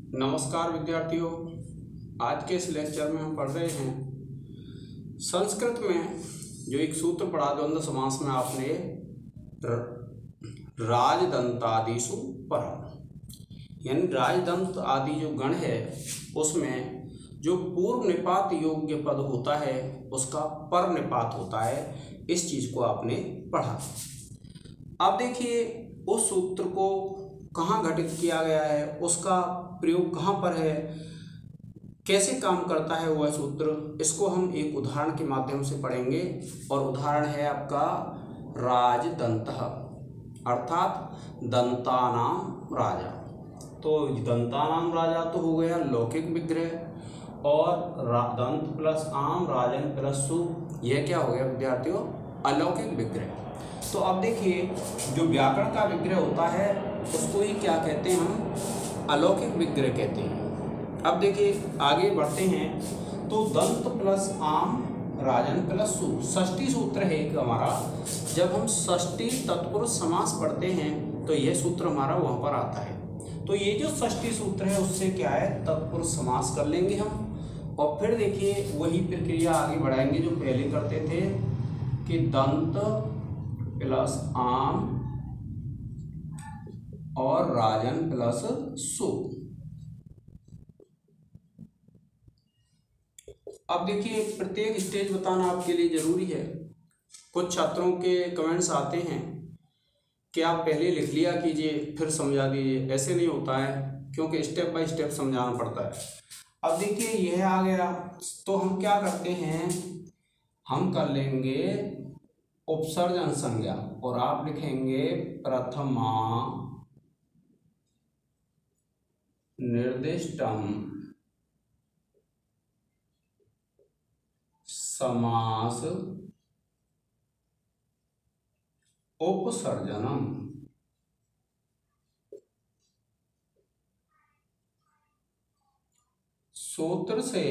नमस्कार विद्यार्थियों। आज के इस लेक्चर में हम पढ़ रहे हैं संस्कृत में जो एक सूत्र पढ़ा द्वंद्व समास में आपने राजदंतादिषु परम, यानी राजदंत आदि जो गण है उसमें जो पूर्व निपात योग्य पद होता है उसका पर निपात होता है। इस चीज को आपने पढ़ा। अब देखिए उस सूत्र को कहाँ घटित किया गया है, उसका प्रयोग कहाँ पर है, कैसे काम करता है वह सूत्र, इसको हम एक उदाहरण के माध्यम से पढ़ेंगे। और उदाहरण है आपका राजदंतः, अर्थात दंतानाम राजा। तो दंतानाम राजा तो हो गया लौकिक विग्रह, और दंत प्लस आम राजन प्लस सु, यह क्या हो गया विद्यार्थियों, अलौकिक विग्रह। तो अब देखिए जो व्याकरण का विग्रह होता है उसको ही क्या कहते हैं, हम अलौकिक विग्रह कहते हैं। अब देखिए आगे बढ़ते हैं। तो दंत प्लस आम राजन प्लस सु षष्ठी सूत्र है एक हमारा। जब हम षष्ठी तत्पुरुष समास पढ़ते हैं तो यह सूत्र हमारा वहाँ पर आता है। तो ये जो षष्ठी सूत्र है उससे क्या है, तत्पुरुष समास कर लेंगे हम। और फिर देखिए वही प्रक्रिया आगे बढ़ाएंगे जो पहले करते थे कि दंत प्लस आम और राजन प्लस सु। अब देखिए प्रत्येक स्टेज बताना आपके लिए जरूरी है। कुछ छात्रों के कमेंट्स आते हैं कि आप पहले लिख लिया कीजिए फिर समझा दीजिए। ऐसे नहीं होता है, क्योंकि स्टेप बाय स्टेप समझाना पड़ता है। अब देखिए यह आ गया तो हम क्या करते हैं, हम कर लेंगे उपसर्जन संज्ञा और आप लिखेंगे प्रथमा निर्दिष्टम समास उपसर्जनम। सूत्र से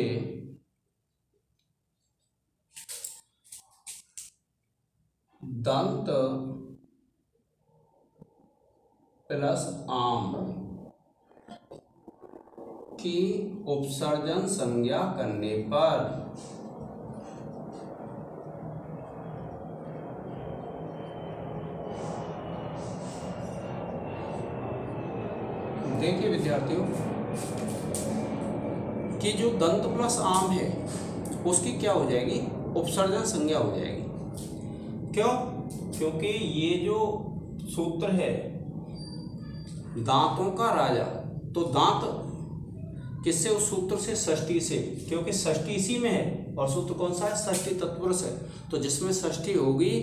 दंत प्लस आम की उपसर्जन संज्ञा करने पर देखिए विद्यार्थियों कि जो दंत प्लस आम है उसकी क्या हो जाएगी, उपसर्जन संज्ञा हो जाएगी। क्यों? क्योंकि ये जो सूत्र है दांतों का राजा, तो दांत किससे, उस सूत्र से षष्ठी से, क्योंकि षष्ठी इसी में है और सूत्र कौन सा है, षष्ठी तत्पुरुष है। तो जिसमें षष्ठी होगी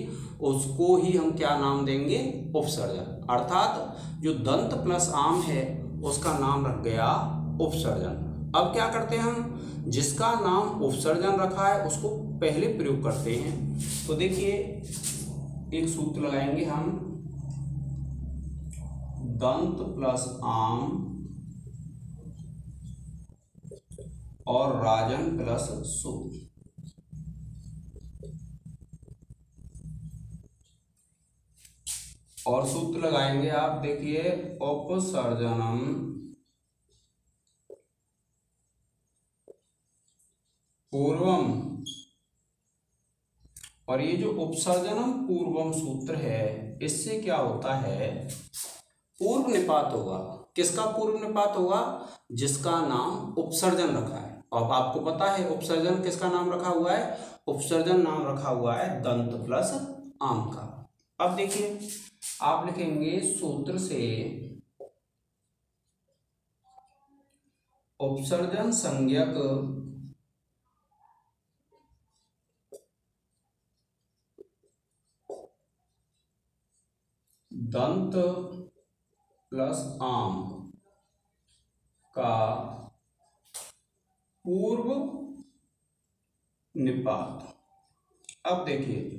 उसको ही हम क्या नाम देंगे, उपसर्जन। अर्थात जो दंत प्लस आम है उसका नाम रख गया उपसर्जन। अब क्या करते हैं हम, जिसका नाम उपसर्जन रखा है उसको पहले प्रयोग करते हैं। तो देखिए एक सूत्र लगाएंगे हम, दंत प्लस आम और राजन प्लस सु। और सूत्र लगाएंगे आप देखिए उपसर्जनम पूर्वम। और ये जो उपसर्जनम पूर्वम सूत्र है इससे क्या होता है, पूर्व निपात होगा। किसका पूर्व निपात होगा, जिसका नाम उपसर्जन रखा है। अब आपको पता है उपसर्जन किसका नाम रखा हुआ है, उपसर्जन नाम रखा हुआ है दंत प्लस आम का। अब देखिए आप लिखेंगे सूत्र से उपसर्जन संज्ञक दंत प्लस आम का पूर्व निपात। अब देखिए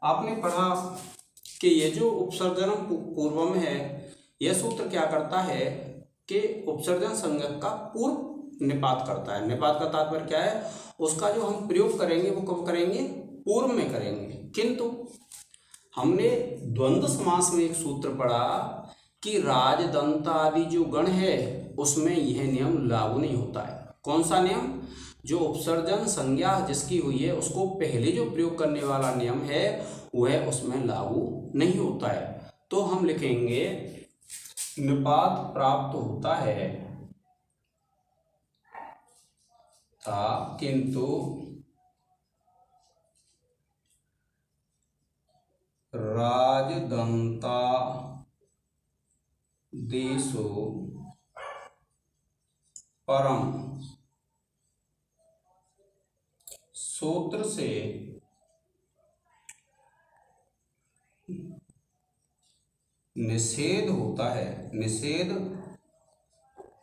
आपने पढ़ा कि ये जो उपसर्जनम पूर्वम है यह सूत्र क्या करता है कि उपसर्जन संज्ञक का पूर्व निपात करता है। निपात का तात्पर्य क्या है, उसका जो हम प्रयोग करेंगे वो कब करेंगे, पूर्व में करेंगे। किंतु हमने द्वंद्व समास में एक सूत्र पढ़ा कि राजदंत आदि जो गण है उसमें यह नियम लागू नहीं होता है। कौन सा नियम? जो उपसर्जन संज्ञा जिसकी हुई है उसको पहले जो प्रयोग करने वाला नियम है वह उसमें लागू नहीं होता है। तो हम लिखेंगे निपात प्राप्त होता है था किंतु राजदंतादेशो परम सूत्र से निषेध होता है, निषेध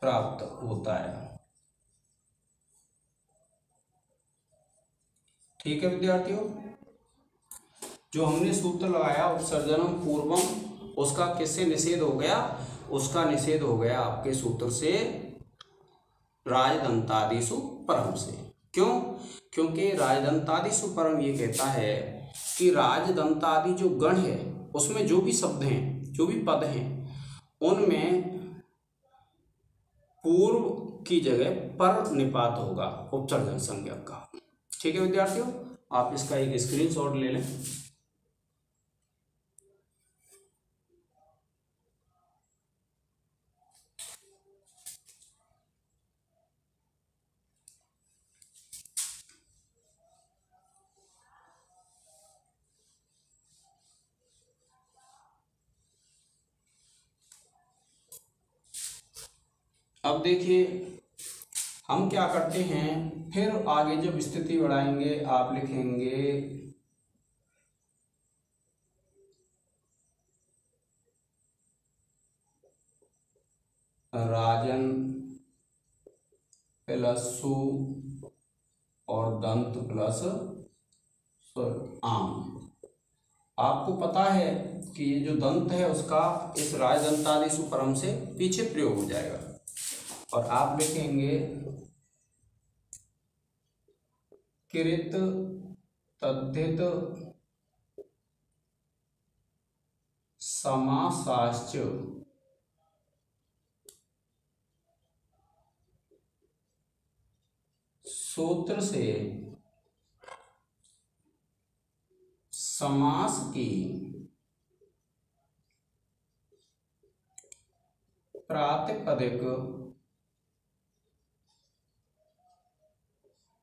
प्राप्त होता है। ठीक है विद्यार्थियों, जो हमने सूत्र लगाया उपसर्जनम पूर्वम, उसका किससे निषेध हो गया? उसका निषेध हो गया आपके सूत्र से राजदंतादिषु परम से। क्यों? क्योंकि राजदंतादिषु परम ये कहता है कि राजदंतादि जो गण है उसमें जो भी शब्द हैं, जो भी पद हैं, उनमें पूर्व की जगह पर निपात होगा उपसर्जन संज्ञा का। ठीक है विद्यार्थियों, आप इसका एक स्क्रीनशॉट ले लें। अब देखिए हम क्या करते हैं, फिर आगे जब स्थिति बढ़ाएंगे आप लिखेंगे राजन प्लस सु और दंत प्लस आम। आपको पता है कि ये जो दंत है उसका इस राजदंतादिषु परम से पीछे प्रयोग हो जाएगा और आप लिखेंगे कृत तद्धित समासाश्च सूत्र से समास की प्रातिपदिक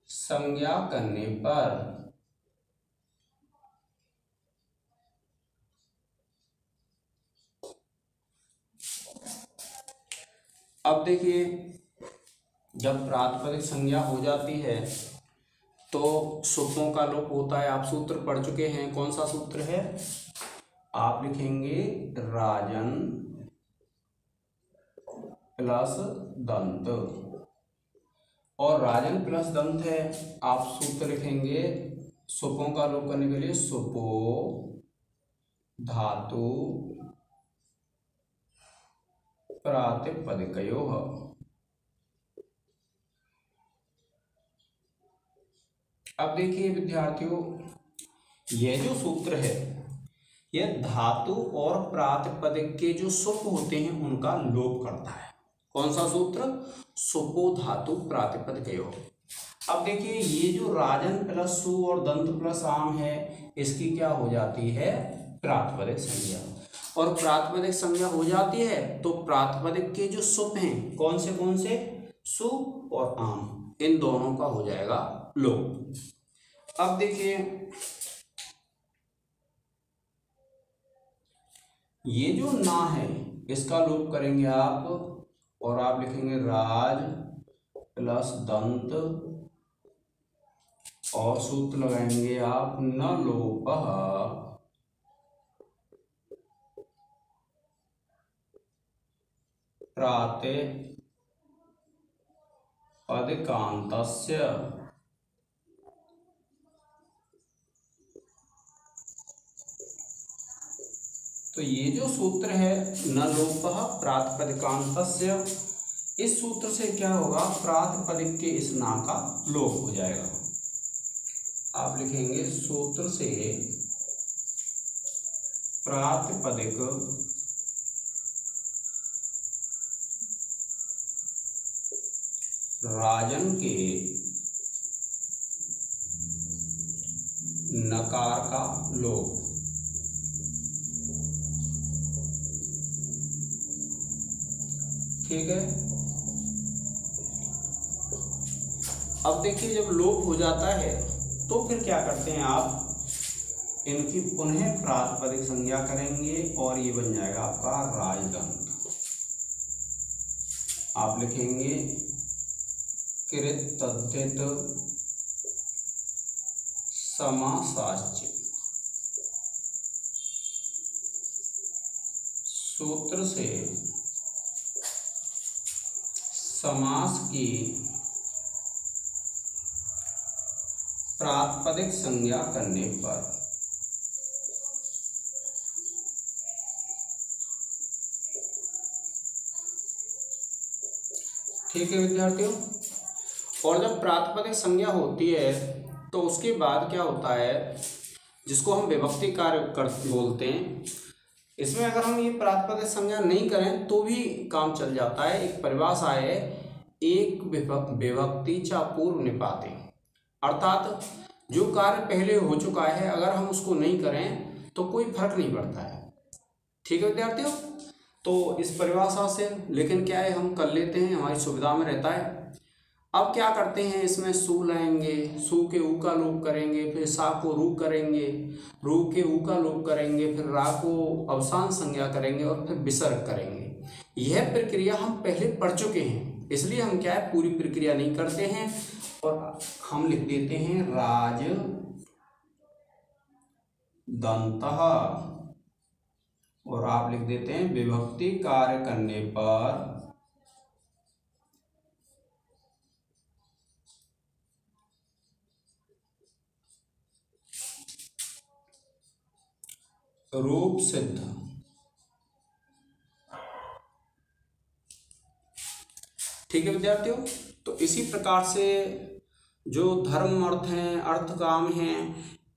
संज्ञा करने पर अब देखिए जब प्रातिपदिक संज्ञा हो जाती है तो सुपों का लोप होता है। आप सूत्र पढ़ चुके हैं, कौन सा सूत्र है? आप लिखेंगे राजन प्लस दंत, और राजन प्लस दंत है, आप सूत्र लिखेंगे सुपों का लोप करने के लिए सुपो धातु प्रातिपदिकयोः। अब देखिए विद्यार्थियों, यह जो सूत्र है यह धातु और प्रातिपदिक के जो सुप होते हैं उनका लोप करता है। कौन सा सूत्र? सुपो धातु प्रातिपदिकयोः। अब देखिए ये जो राजन प्लस सु और दंत प्लस आम है इसकी क्या हो जाती है? प्रातिपदिक संज्ञा। और प्रातिपदिक संज्ञा हो जाती है तो प्रातिपदिक के जो सुप हैं कौन से? सु और आम, इन दोनों का हो जाएगा लोप। अब देखिए ये जो ना है इसका लोप करेंगे आप, और आप लिखेंगे राज प्लस दंत और सूत्र लगाएंगे आप न लोपः प्रातिपदिकान्तस्य। तो ये जो सूत्र है न लोपः प्रातिपदिकान्तस्य, इस सूत्र से क्या होगा? प्रातिपदिक के इस ना का लोप हो जाएगा। आप लिखेंगे सूत्र से प्रातिपदिक राजन के नकार का लोप। ठीक है, अब देखिए जब लोप हो जाता है तो फिर क्या करते हैं आप, इनकी पुनः प्रातिपदिक संज्ञा करेंगे और ये बन जाएगा आपका राजदंत। आप लिखेंगे कृत तद्धित समासाच्य। सूत्र से समास की प्रातिपदिक संज्ञा करने पर। ठीक है विद्यार्थियों, और जब प्रातिपदिक संज्ञा होती है तो उसके बाद क्या होता है, जिसको हम विभक्ति कार्य बोलते हैं, इसमें अगर हम ये प्रातिपदिक संज्ञा नहीं करें तो भी काम चल जाता है। एक परिभाषा है, एक विभक्ति चा पूर्व निपाते, अर्थात जो कार्य पहले हो चुका है अगर हम उसको नहीं करें तो कोई फर्क नहीं पड़ता है। ठीक है विद्यार्थियों, तो इस परिभाषा से, लेकिन क्या है हम कर लेते हैं, हमारी सुविधा में रहता है। अब क्या करते हैं, इसमें सू लाएंगे, सू के ऊ का लोप करेंगे, फिर सा को रू करेंगे, रू के ऊ का लोप करेंगे, फिर रा को अवसान संज्ञा करेंगे और फिर विसर्ग करेंगे। यह प्रक्रिया हम पहले पढ़ चुके हैं, इसलिए हम क्या है पूरी प्रक्रिया नहीं करते हैं और हम लिख देते हैं राज दंतः, और आप लिख देते हैं विभक्ति कार्य करने पर रूप सिद्ध। ठीक है विद्यार्थियों, तो इसी प्रकार से जो धर्म अर्थ हैं, अर्थ काम हैं,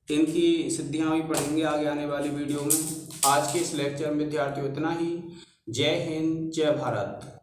इनकी सिद्धियां भी पढ़ेंगे आगे आने वाली वीडियो में। आज के इस लेक्चर में विद्यार्थियों इतना ही। जय हिंद, जय भारत।